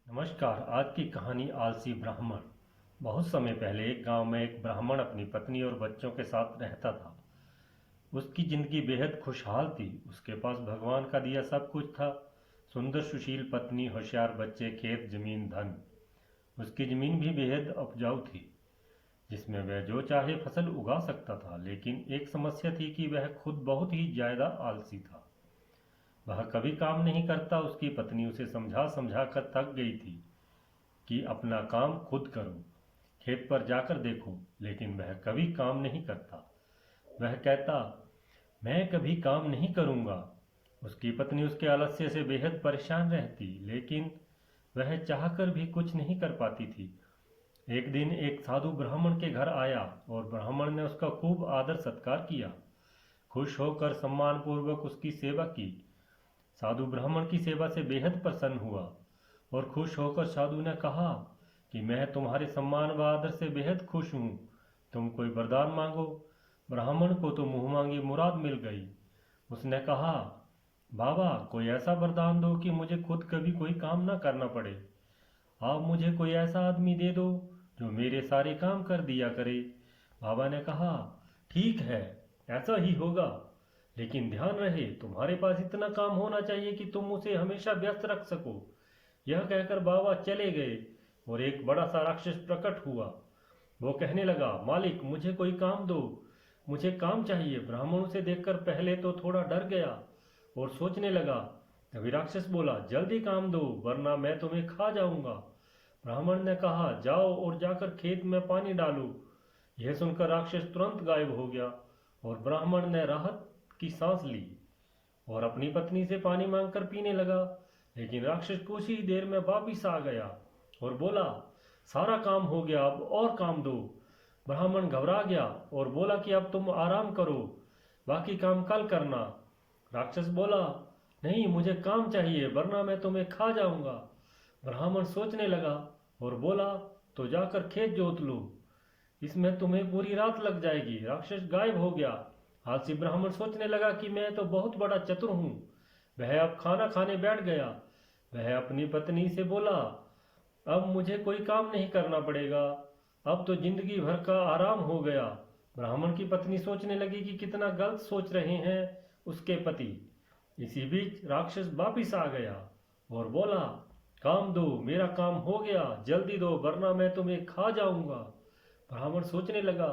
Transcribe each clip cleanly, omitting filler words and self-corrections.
नमस्कार। आज की कहानी आलसी ब्राह्मण। बहुत समय पहले एक गांव में एक ब्राह्मण अपनी पत्नी और बच्चों के साथ रहता था। उसकी जिंदगी बेहद खुशहाल थी। उसके पास भगवान का दिया सब कुछ था। सुंदर सुशील पत्नी, होशियार बच्चे, खेत, जमीन, धन। उसकी जमीन भी बेहद उपजाऊ थी, जिसमें वह जो चाहे फसल उगा सकता था। लेकिन एक समस्या थी कि वह खुद बहुत ही ज्यादा आलसी था। वह कभी काम नहीं करता। उसकी पत्नी उसे समझा समझा कर थक गई थी कि अपना काम खुद करो, खेत पर जाकर देखो। लेकिन वह कभी काम नहीं करता। वह कहता, मैं कभी काम नहीं करूंगा। उसकी पत्नी उसके आलस्य से बेहद परेशान रहती, लेकिन वह चाहकर भी कुछ नहीं कर पाती थी। एक दिन एक साधु ब्राह्मण के घर आया और ब्राह्मण ने उसका खूब आदर सत्कार किया। खुश होकर सम्मान पूर्वक उसकी सेवा की। साधु ब्राह्मण की सेवा से बेहद प्रसन्न हुआ और खुश होकर साधु ने कहा कि मैं तुम्हारे सम्मान व आदर से बेहद खुश हूँ। तुम कोई वरदान मांगो। ब्राह्मण को तो मुंह मांगी मुराद मिल गई। उसने कहा, बाबा, कोई ऐसा वरदान दो कि मुझे खुद कभी कोई काम ना करना पड़े। आप मुझे कोई ऐसा आदमी दे दो जो मेरे सारे काम कर दिया करे। बाबा ने कहा, ठीक है, ऐसा ही होगा, लेकिन ध्यान रहे तुम्हारे पास इतना काम होना चाहिए कि तुम उसे हमेशा व्यस्त रख सको। यह कहकर बाबा चले गए और एक बड़ा सा राक्षस प्रकट हुआ। वो कहने लगा, मालिक, मुझे कोई काम दो, मुझे काम चाहिए। ब्राह्मण उसे देखकर पहले तो थोड़ा डर गया और सोचने लगा। तभी राक्षस बोला, जल्दी काम दो वरना मैं तुम्हें खा जाऊंगा। ब्राह्मण ने कहा, जाओ और जाकर खेत में पानी डालो। यह सुनकर राक्षस तुरंत गायब हो गया और ब्राह्मण ने राहत की सांस ली और अपनी पत्नी से पानी मांगकर पीने लगा। लेकिन राक्षस कुछ ही देर में वापिस आ गया और बोला, सारा काम हो गया, अब और काम दो। ब्राह्मण घबरा गया और बोला कि अब तुम आराम करो, बाकी काम कल करना। राक्षस बोला, नहीं, मुझे काम चाहिए वरना मैं तुम्हें खा जाऊंगा। ब्राह्मण सोचने लगा और बोला, तो जाकर खेत जोत लो, इसमें तुम्हें पूरी रात लग जाएगी। राक्षस गायब हो गया। आलसी ब्राह्मण सोचने लगा कि मैं तो बहुत बड़ा चतुर हूं। वह अब खाना खाने बैठ गया। वह अपनी पत्नी से बोला, अब मुझे कोई काम नहीं करना पड़ेगा, अब तो जिंदगी भर का आराम हो गया। ब्राह्मण की पत्नी सोचने लगी कि कितना गलत सोच रहे हैं उसके पति। इसी बीच राक्षस वापिस आ गया और बोला, काम दो, मेरा काम हो गया, जल्दी दो वरना मैं तुम्हें खा जाऊंगा। ब्राह्मण सोचने लगा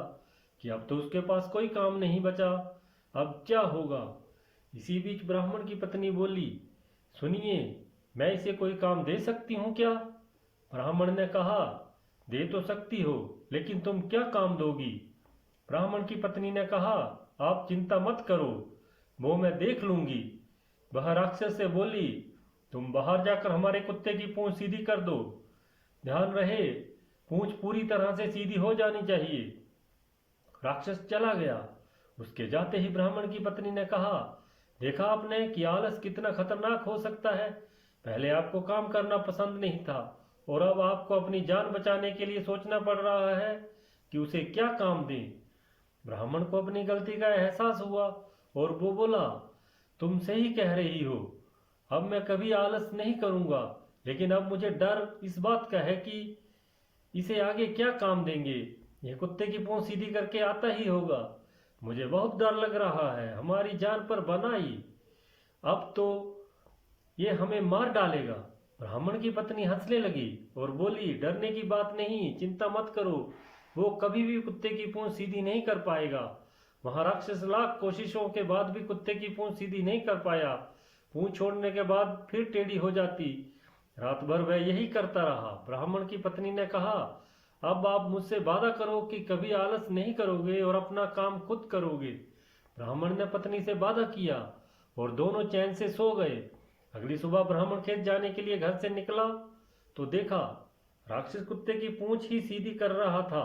कि अब तो उसके पास कोई काम नहीं बचा, अब क्या होगा। इसी बीच ब्राह्मण की पत्नी बोली, सुनिए, मैं इसे कोई काम दे सकती हूँ क्या। ब्राह्मण ने कहा, दे तो सकती हो, लेकिन तुम क्या काम दोगी। ब्राह्मण की पत्नी ने कहा, आप चिंता मत करो, वो मैं देख लूंगी। वह राक्षस से बोली, तुम बाहर जाकर हमारे कुत्ते की पूंछ सीधी कर दो। ध्यान रहे, पूंछ पूरी तरह से सीधी हो जानी चाहिए। राक्षस चला गया। उसके जाते ही ब्राह्मण की पत्नी ने कहा, देखा आपने कि आलस कितना खतरनाक हो सकता है। पहले आपको काम करना पसंद नहीं था और अब आपको अपनी जान बचाने के लिए सोचना पड़ रहा है कि उसे क्या काम दें। ब्राह्मण को अपनी गलती का एहसास हुआ और वो बोला, तुम सही कह रही हो, अब मैं कभी आलस नहीं करूंगा। लेकिन अब मुझे डर इस बात का है कि इसे आगे क्या काम देंगे। यह कुत्ते की पूंछ सीधी करके आता ही होगा। मुझे बहुत डर लग रहा है, हमारी जान पर बनाई, अब तो ये हमें मार डालेगा। ब्राह्मण की पत्नी हंसने लगी और बोली, डरने की बात नहीं, चिंता मत करो, वो कभी भी कुत्ते की पूंछ सीधी नहीं कर पाएगा। वहां राक्षस लाख कोशिशों के बाद भी कुत्ते की पूंछ सीधी नहीं कर पाया। पूंछ छोड़ने के बाद फिर टेढ़ी हो जाती। रात भर वह यही करता रहा। ब्राह्मण की पत्नी ने कहा, अब आप मुझसे वादा करो कि कभी आलस नहीं करोगे और अपना काम खुद करोगे। ब्राह्मण ने पत्नी से वादा किया और दोनों चैन से सो गए। अगली सुबह ब्राह्मण खेत जाने के लिए घर से निकला तो देखा राक्षस कुत्ते की पूंछ ही सीधी कर रहा था।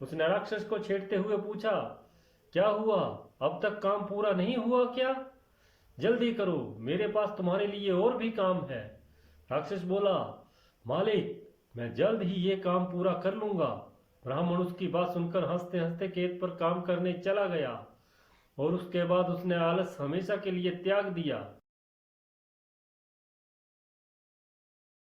उसने राक्षस को छेड़ते हुए पूछा, क्या हुआ, अब तक काम पूरा नहीं हुआ क्या। जल्दी करो, मेरे पास तुम्हारे लिए और भी काम है। राक्षस बोला, मालिक, मैं जल्द ही ये काम पूरा कर लूंगा। ब्राह्मण उसकी बात सुनकर हंसते हंसते खेत पर काम करने चला गया और उसके बाद उसने आलस हमेशा के लिए त्याग दिया।